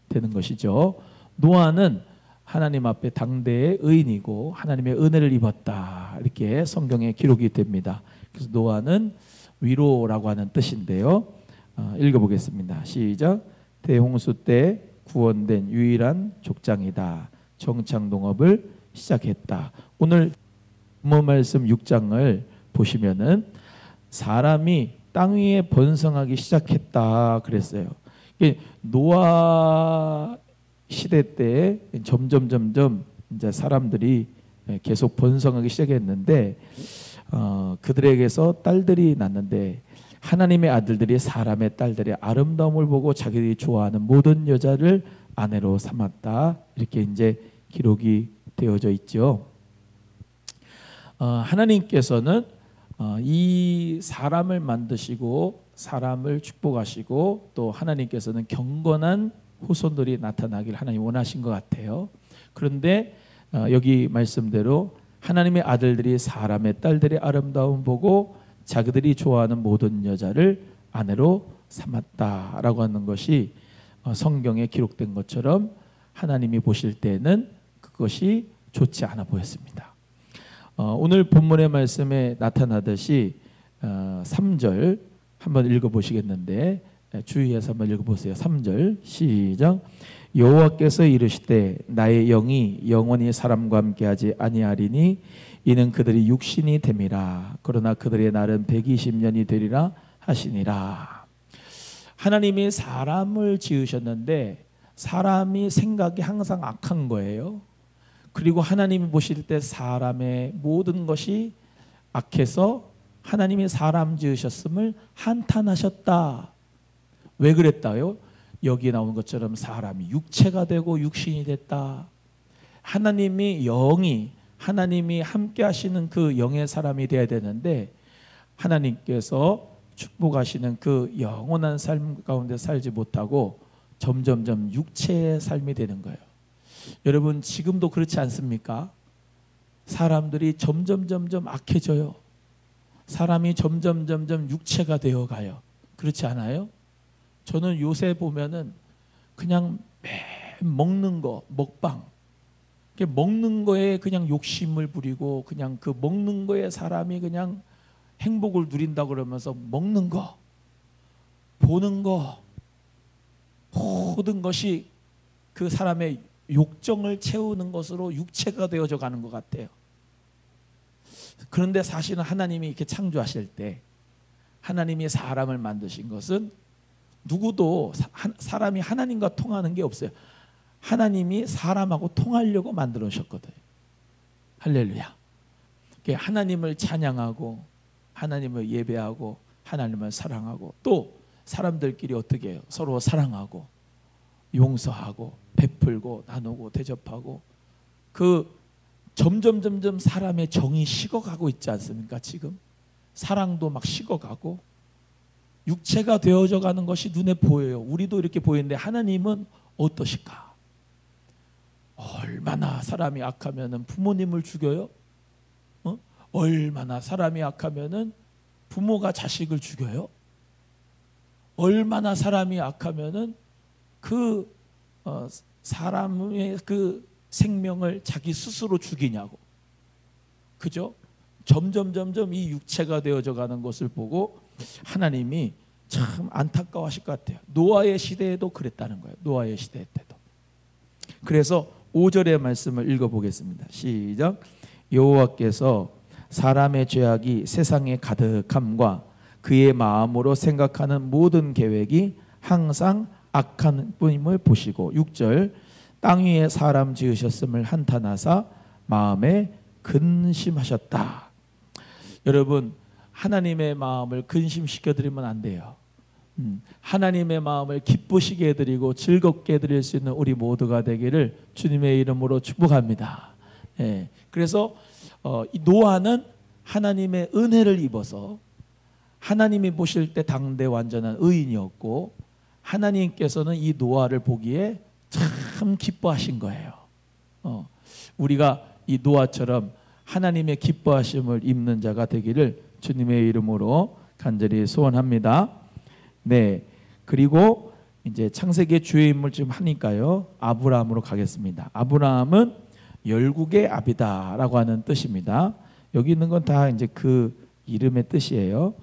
되는 것이죠. 노아는 하나님 앞에 당대의 의인이고 하나님의 은혜를 입었다, 이렇게 성경에 기록이 됩니다. 그래서 노아는 위로라고 하는 뜻인데요. 읽어보겠습니다. 시작. 대홍수 때 구원된 유일한 족장이다. 정착 농업을 시작했다. 오늘 본문 말씀 6장을 보시면은 사람이 땅 위에 번성하기 시작했다 그랬어요. 노아 시대 때 점점 이제 사람들이 계속 번성하기 시작했는데 그들에게서 딸들이 났는데 하나님의 아들들이 사람의 딸들의 아름다움을 보고 자기들이 좋아하는 모든 여자를 아내로 삼았다. 이렇게 이제 기록이 되어져 있죠. 하나님께서는 이 사람을 만드시고 사람을 축복하시고 또 하나님께서는 경건한 후손들이 나타나길 하나님 원하신 것 같아요. 그런데 여기 말씀대로 하나님의 아들들이 사람의 딸들의 아름다움 보고 자기들이 좋아하는 모든 여자를 아내로 삼았다라고 하는 것이 성경에 기록된 것처럼 하나님이 보실 때는 그것이 좋지 않아 보였습니다. 오늘 본문의 말씀에 나타나듯이 3절 한번 읽어보시겠는데 주의해서 한번 읽어보세요. 3절 시작. 여호와께서 이르시되 나의 영이 영원히 사람과 함께하지 아니하리니 이는 그들이 육신이 됨이라. 그러나 그들의 날은 120년이 되리라 하시니라. 하나님이 사람을 지으셨는데 사람이 생각이 항상 악한 거예요. 그리고 하나님이 보실 때 사람의 모든 것이 악해서 하나님이 사람 지으셨음을 한탄하셨다. 왜 그랬다요? 여기 나온 것처럼 사람이 육체가 되고 육신이 됐다. 하나님이 영이 하나님이 함께 하시는 그 영의 사람이 되어야 되는데 하나님께서 축복하시는 그 영원한 삶 가운데 살지 못하고 점점점 육체의 삶이 되는 거예요. 여러분 지금도 그렇지 않습니까? 사람들이 점점 악해져요. 사람이 점점 육체가 되어가요. 그렇지 않아요? 저는 요새 보면은 그냥 매일 먹는 거, 먹방, 먹는 거에 그냥 욕심을 부리고 그냥 그 먹는 거에 사람이 그냥 행복을 누린다 그러면서 먹는 거, 보는 거, 모든 것이 그 사람의 욕정을 채우는 것으로 육체가 되어져 가는 것 같아요. 그런데 사실은 하나님이 이렇게 창조하실 때 하나님이 사람을 만드신 것은 누구도 사람이 하나님과 통하는 게 없어요. 하나님이 사람하고 통하려고 만들어주셨거든요. 할렐루야. 하나님을 찬양하고 하나님을 예배하고 하나님을 사랑하고 또 사람들끼리 어떻게 해요? 서로 사랑하고 용서하고 베풀고 나누고 대접하고 그 점점 사람의 정이 식어가고 있지 않습니까? 지금 사랑도 막 식어가고 육체가 되어져 가는 것이 눈에 보여요. 우리도 이렇게 보이는데 하나님은 어떠실까? 얼마나 사람이 악하면은 부모님을 죽여요? 얼마나 사람이 악하면은 부모가 자식을 죽여요? 얼마나 사람이 악하면은 그 사람의 그 생명을 자기 스스로 죽이냐고. 그죠? 점점 이 육체가 되어져 가는 것을 보고 하나님이 참 안타까워하실 것 같아요. 노아의 시대에도 그랬다는 거예요. 노아의 시대 때도. 그래서 5절의 말씀을 읽어보겠습니다. 시작. 여호와께서 사람의 죄악이 세상에 가득함과 그의 마음으로 생각하는 모든 계획이 항상 악한 뿐임을 보시고 6절 땅 위에 사람 지으셨음을 한탄하사 마음에 근심하셨다. 여러분 하나님의 마음을 근심시켜드리면 안 돼요. 하나님의 마음을 기쁘시게 해드리고 즐겁게 해드릴 수 있는 우리 모두가 되기를 주님의 이름으로 축복합니다. 예, 그래서 이 노아는 하나님의 은혜를 입어서 하나님이 보실 때 당대 완전한 의인이었고 하나님께서는 이 노아를 보기에 참 기뻐하신 거예요. 우리가 이 노아처럼 하나님의 기뻐하심을 입는 자가 되기를 주님의 이름으로 간절히 소원합니다. 네, 그리고 이제 창세기의 주요 인물 좀 하니까요. 아브라함으로 가겠습니다. 아브라함은 열국의 아비다라고 하는 뜻입니다. 여기 있는 건 다 이제 그 이름의 뜻이에요.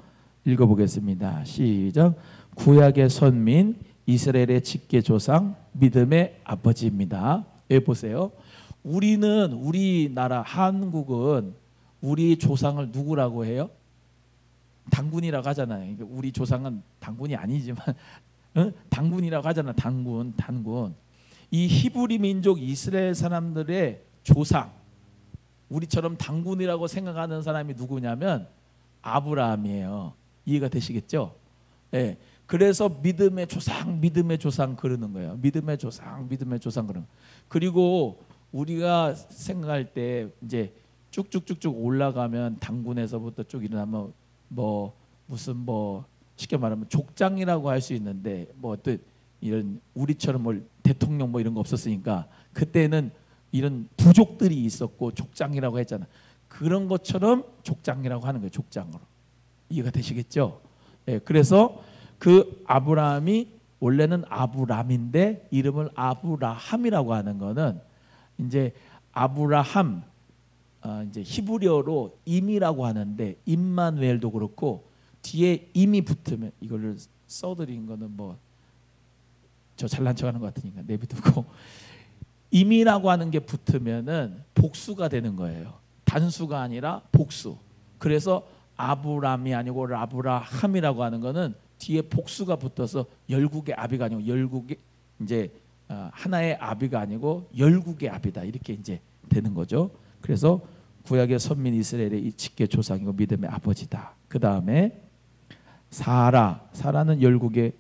읽어보겠습니다. 시작. 구약의 선민, 이스라엘의 직계 조상, 믿음의 아버지입니다. 여기 보세요. 우리나라 한국은 우리 조상을 누구라고 해요? 단군이라고 하잖아요. 그러니까 우리 조상은 단군이 아니지만 단군이라고 하잖아. 단군. 이 히브리 민족 이스라엘 사람들의 조상, 우리처럼 단군이라고 생각하는 사람이 누구냐면 아브라함이에요. 이해가 되시겠죠? 네. 그래서 믿음의 조상 그러는 거예요. 믿음의 조상 그러는. 그리고 우리가 생각할 때 이제 쭉쭉쭉쭉 올라가면 단군에서부터 쭉 일어나면 무슨 쉽게 말하면 족장이라고 할 수 있는데 또 이런 우리처럼 대통령 이런 거 없었으니까 그때는 이런 부족들이 있었고 족장이라고 했잖아. 그런 것처럼 족장이라고 하는 거예요. 족장으로. 이해가 되시겠죠? 네, 그래서 그 아브라함이 원래는 아브람인데 이름을 아브라함이라고 하는 거는 이제 아브라함 이제 히브리어로 임이라고 하는데 임마누엘도 그렇고 뒤에 임이 붙으면 이거를 써드린 거는 저 잘난 척하는 것 같으니까 내비두고 임이라고 하는 게 붙으면은 복수가 되는 거예요. 단수가 아니라 복수. 그래서 아브람이 아니고 아브라함이라고 하는 거는 뒤에 복수가 붙어서 열국의 아비가 아니고 열국의 이제 하나의 아비가 아니고 열국의 아비다 이렇게 이제 되는 거죠. 그래서 구약의 선민 이스라엘의 이 직계 조상이고 믿음의 아버지다. 그 다음에 사라는 열국의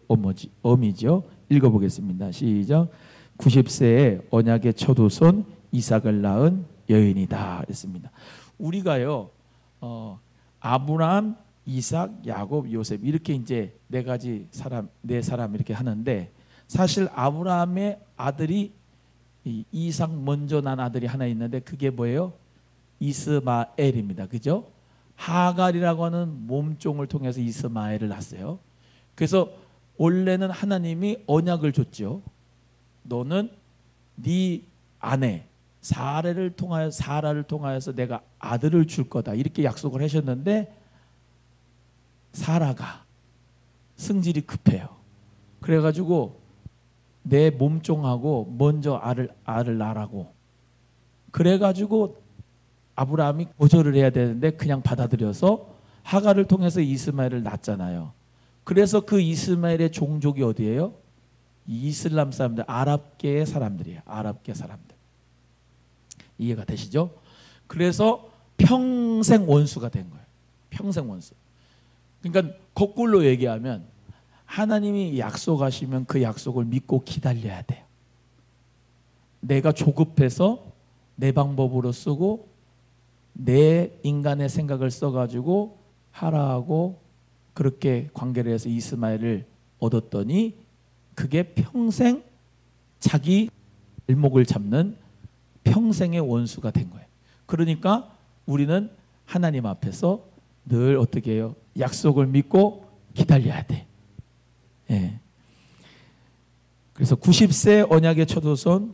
어미죠. 읽어보겠습니다. 시작. 90세에 언약의 첫 후손 이삭을 낳은 여인이다. 그랬습니다. 우리가요 아브라함, 이삭, 야곱, 요셉 이렇게 이제 네 사람 이렇게 하는데 사실 아브라함의 아들이 이삭 먼저 난 아들이 하나 있는데 그게 뭐예요? 이스마엘입니다. 그죠? 하갈이라고 하는 몸종을 통해서 이스마엘을 낳았어요. 그래서 원래는 하나님이 언약을 줬죠. 너는 네 아내 사라를 통하여서 내가 아들을 줄 거다 이렇게 약속을 하셨는데 사라가 승질이 급해요. 그래가지고 내 몸종하고 먼저 알을 낳으라고 그래가지고 아브라함이 거절을 해야 되는데 그냥 받아들여서 하갈을 통해서 이스마엘을 낳았잖아요. 그래서 그 이스마엘의 종족이 어디예요? 이슬람 사람들, 아랍계의 사람들이에요. 아랍계 사람들. 이해가 되시죠? 그래서 평생 원수가 된 거예요. 평생 원수. 그러니까 거꾸로 얘기하면 하나님이 약속하시면 그 약속을 믿고 기다려야 돼요. 내가 조급해서 내 방법으로 쓰고 내 인간의 생각을 써가지고 하라고 그렇게 관계를 해서 이스마엘을 얻었더니 그게 평생 자기 발목을 잡는 평생의 원수가 된 거예요. 그러니까 우리는 하나님 앞에서 늘 어떻게 해요? 약속을 믿고 기다려야 돼. 예. 그래서 90세 언약의 첫 후손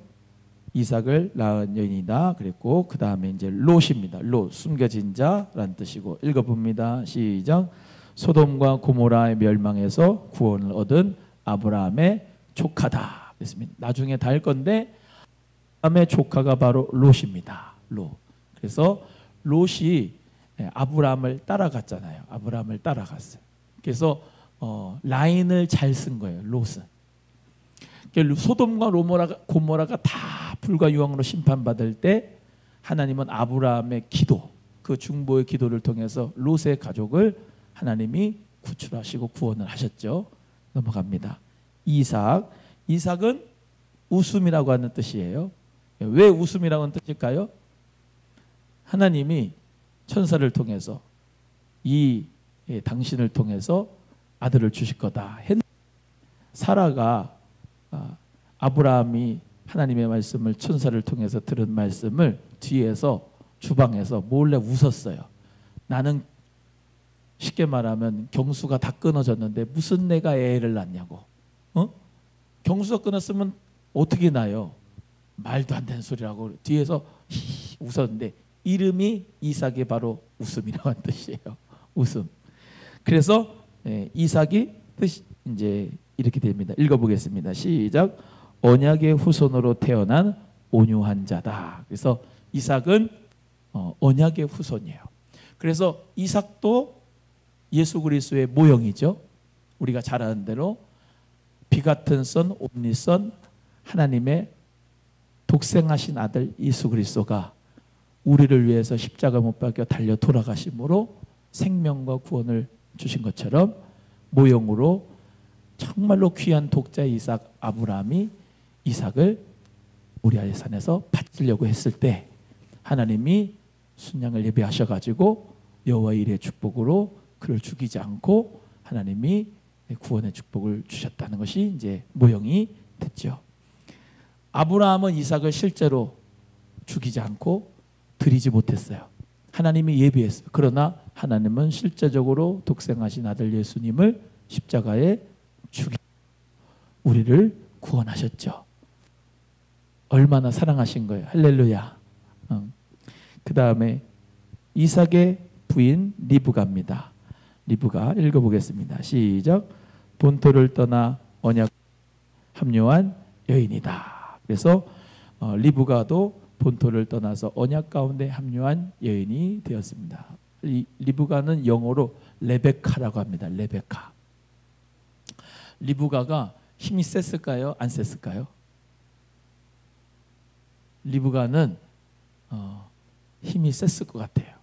이삭을 낳은 여인이다 그랬고 그 다음에 이제 롯입니다. 롯 숨겨진 자라는 뜻이고 읽어봅니다. 시작. 소돔과 고모라의 멸망에서 구원을 얻은 아브라함의 조카다 그랬습니다. 나중에 다 할 건데 아브라함의 조카가 바로 롯입니다. 롯. 그래서 롯이 아브라함을 따라갔잖아요. 아브라함을 따라갔어요. 그래서 라인을 잘 쓴 거예요. 롯은. 소돔과 고모라가 다 불과 유황으로 심판받을 때 하나님은 아브라함의 기도, 그 중보의 기도를 통해서 롯의 가족을 하나님이 구출하시고 구원을 하셨죠. 넘어갑니다. 이삭은 웃음이라고 하는 뜻이에요. 왜 웃음이라고 하는 뜻일까요? 하나님이 천사를 통해서 당신을 통해서 아들을 주실 거다. 사라가 아브라함이 하나님의 말씀을 천사를 통해서 들은 말씀을 뒤에서 주방에서 몰래 웃었어요. 나는 쉽게 말하면 경수가 다 끊어졌는데 무슨 내가 애를 낳냐고. 경수가 끊었으면 어떻게 나요? 말도 안 되는 소리라고 뒤에서 웃었는데 이름이 이삭이 바로 웃음이라고 하는 뜻이에요. 웃음. 그래서 이삭이 뜻이 이제 이렇게 됩니다. 읽어보겠습니다. 시작. 언약의 후손으로 태어난 온유한 자다. 그래서 이삭은 언약의 후손이에요. 그래서 이삭도 예수 그리스도의 모형이죠. 우리가 잘 아는 대로 비같은 선, 옴니선, 하나님의 독생하신 아들 예수 그리스도가 우리를 위해서 십자가 못 박혀 달려 돌아가심으로 생명과 구원을 주신 것처럼 모형으로 정말로 귀한 독자 이삭 아브라함이 이삭을 모리아의 산에서 바치려고 했을 때 하나님이 순양을 예배하셔가지고 여호와의 일의 축복으로 그를 죽이지 않고 하나님이 구원의 축복을 주셨다는 것이 이제 모형이 됐죠. 아브라함은 이삭을 실제로 죽이지 않고 드리지 못했어요. 하나님이 예비했어요. 그러나 하나님은 실제적으로 독생하신 아들 예수님을 십자가에 죽이 우리를 구원하셨죠. 얼마나 사랑하신 거예요. 할렐루야. 그 다음에 이삭의 부인 리브가입니다. 리브가 읽어보겠습니다. 시작. 본토를 떠나 언약 합류한 여인이다. 그래서 리브가도 본토를 떠나서 언약 가운데 합류한 여인이 되었습니다. 리브가는 영어로 레베카라고 합니다. 레베카. 리브가가 힘이 셌을까요? 안 셌을까요? 리브가는 힘이 셌을 것 같아요.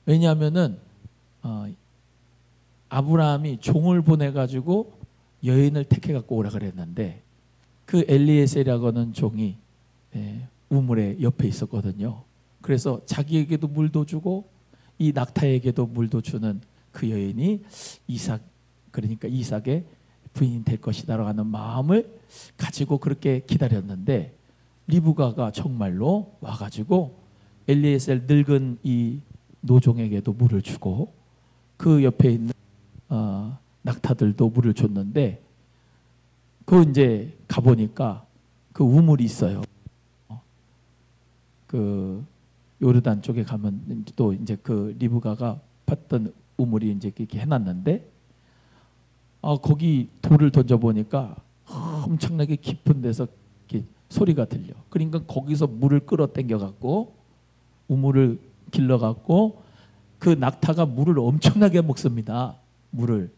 왜냐하면은 아브라함이 종을 보내가지고 여인을 택해 갖고 오라 그랬는데 그 엘리에셀이라고 하는 종이 우물의 옆에 있었거든요. 그래서 자기에게도 물도 주고 이 낙타에게도 물도 주는 그 여인이 이삭, 그러니까 이삭의 부인이 될 것이다라고 하는 마음을 가지고 그렇게 기다렸는데 리브가가 정말로 와가지고 엘리에셀 늙은 이 노종에게도 물을 주고 그 옆에 있는 낙타들도 물을 줬는데 그 이제 가보니까 그 우물이 있어요. 그 요르단 쪽에 가면 또 이제 그 리브가가 봤던 우물이 이제 이렇게 해놨는데 거기 돌을 던져 보니까 엄청나게 깊은 데서 이렇게 소리가 들려. 그러니까 거기서 물을 끌어당겨 갖고 우물을 길러 갖고 그 낙타가 물을 엄청나게 먹습니다. 물을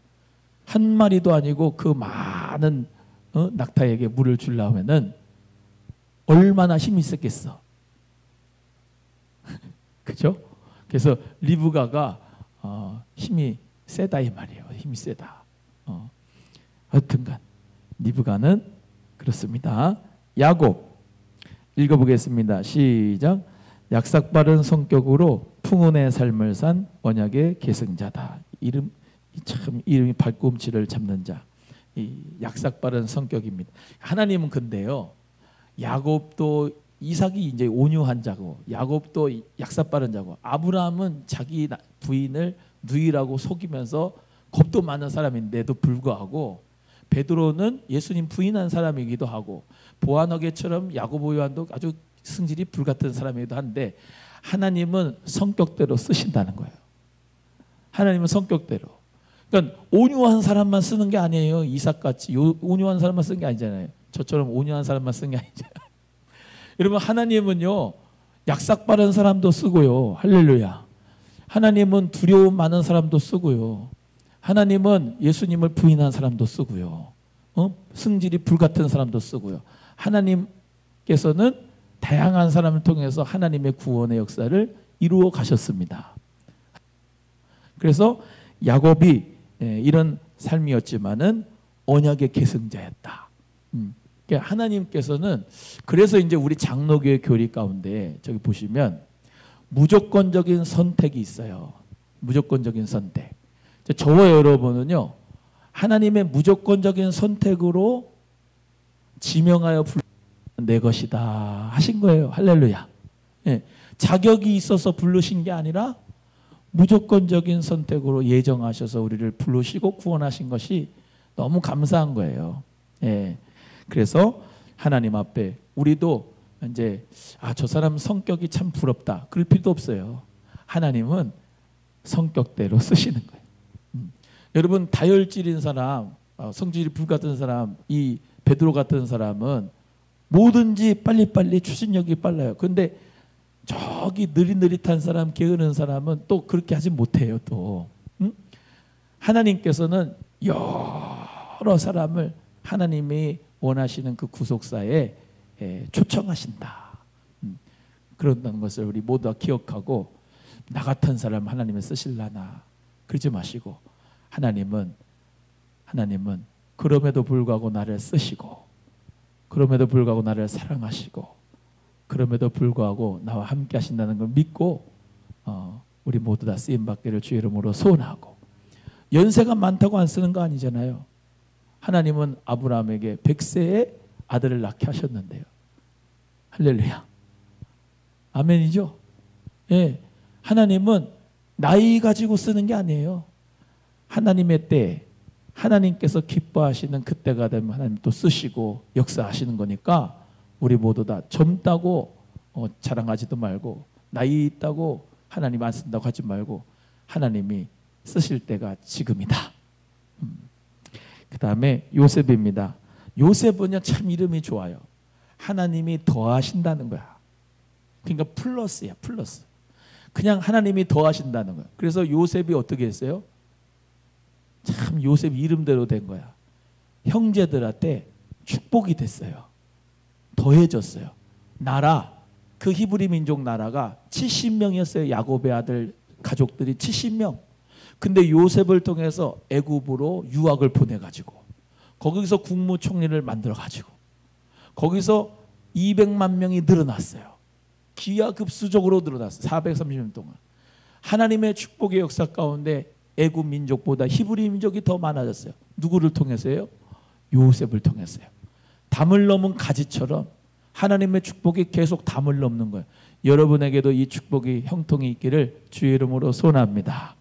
한 마리도 아니고 그 많은 낙타에게 물을 주려면은 얼마나 힘이 있었겠어. 그죠? 그래서 리브가가 힘이 세다 이 말이에요. 힘이 세다. 하여튼간 리브가는 그렇습니다. 야곱 읽어보겠습니다. 시작. 약삭빠른 성격으로 풍운의 삶을 산 언약의 계승자다. 이름이 발꿈치를 잡는 자. 이 약삭빠른 성격입니다. 하나님은 근데요, 야곱도 이삭이 이제 온유한 자고 야곱도 약삭빠른 자고 아브라함은 자기 부인을 누이라고 속이면서 겁도 많은 사람인데도 불구하고 베드로는 예수님 부인한 사람이기도 하고 보아너게처럼 야고보 요한도 아주 성질이 불같은 사람이기도 한데 하나님은 성격대로 쓰신다는 거예요. 하나님은 성격대로. 그러니까 온유한 사람만 쓰는 게 아니에요. 이삭같이 온유한 사람만 쓰는 게 아니잖아요. 저처럼 온유한 사람만 쓰는 게 아니잖아요. 여러분 하나님은요 약삭빠른 사람도 쓰고요. 할렐루야. 하나님은 두려움 많은 사람도 쓰고요. 하나님은 예수님을 부인한 사람도 쓰고요. 승질이 불같은 사람도 쓰고요. 하나님께서는 다양한 사람을 통해서 하나님의 구원의 역사를 이루어 가셨습니다. 그래서 야곱이 이런 삶이었지만은 언약의 계승자였다. 그러니까 하나님께서는 그래서 이제 우리 장로교회 교리 가운데 저기 보시면 무조건적인 선택이 있어요. 무조건적인 선택. 저와 여러분은요 하나님의 무조건적인 선택으로 지명하여 내 것이다 하신 거예요. 할렐루야. 자격이 있어서 부르신 게 아니라 무조건적인 선택으로 예정하셔서 우리를 부르시고 구원하신 것이 너무 감사한 거예요. 그래서 하나님 앞에 우리도 이제 저 사람 성격이 참 부럽다 그럴 필요도 없어요. 하나님은 성격대로 쓰시는 거예요. 여러분 다혈질인 사람, 성질이 불같은 사람, 이 베드로 같은 사람은 뭐든지 빨리빨리 추진력이 빨라요. 그런데 저기 느릿느릿한 사람, 게으른 사람은 또 그렇게 하지 못해요. 또 하나님께서는 여러 사람을 하나님이 원하시는 그 구속사에 초청하신다. 그런다는 것을 우리 모두가 기억하고, 나 같은 사람 하나님을 쓰실라나 그러지 마시고, 하나님은 그럼에도 불구하고 나를 쓰시고, 그럼에도 불구하고 나를 사랑하시고, 그럼에도 불구하고 나와 함께 하신다는 걸 믿고 우리 모두 다 쓰임받기를 주의 이름으로 소원하고, 연세가 많다고 안 쓰는 거 아니잖아요. 하나님은 아브라함에게 100세에 아들을 낳게 하셨는데요. 할렐루야. 아멘이죠. 예, 하나님은 나이 가지고 쓰는 게 아니에요. 하나님의 때, 하나님께서 기뻐하시는 그때가 되면 하나님 또 쓰시고 역사하시는 거니까, 우리 모두 다 젊다고 자랑하지도 말고, 나이 있다고 하나님 안 쓴다고 하지 말고, 하나님이 쓰실 때가 지금이다. 그 다음에 요셉입니다. 요셉은요, 참 이름이 좋아요. 하나님이 더하신다는 거야. 그러니까 플러스야, 플러스. 그냥 하나님이 더하신다는 거야. 그래서 요셉이 어떻게 했어요? 참 요셉 이름대로 된 거야. 형제들한테 축복이 됐어요. 더해졌어요. 나라, 그 히브리 민족 나라가 70명이었어요. 야곱의 아들 가족들이 70명. 근데 요셉을 통해서 애굽으로 유학을 보내가지고, 거기서 국무총리를 만들어가지고, 거기서 200만 명이 늘어났어요. 기하급수적으로 늘어났어요. 430년 동안. 하나님의 축복의 역사 가운데 애굽 민족보다 히브리 민족이 더 많아졌어요. 누구를 통해서요? 요셉을 통해서요. 담을 넘은 가지처럼 하나님의 축복이 계속 담을 넘는 거예요. 여러분에게도 이 축복이 형통이 있기를 주의 이름으로 소원합니다.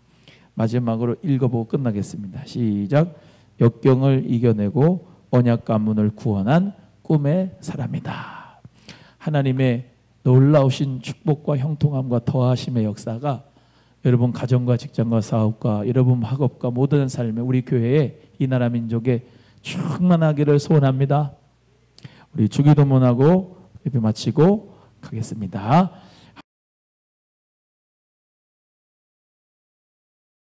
마지막으로 읽어보고 끝나겠습니다. 시작. 역경을 이겨내고 언약 가문을 구원한 꿈의 사람이다. 하나님의 놀라우신 축복과 형통함과 더하심의 역사가 여러분 가정과 직장과 사업과 여러분 학업과 모든 삶에, 우리 교회에, 이 나라 민족에 충만하기를 소원합니다. 우리 주기도문하고 예배 마치고 가겠습니다.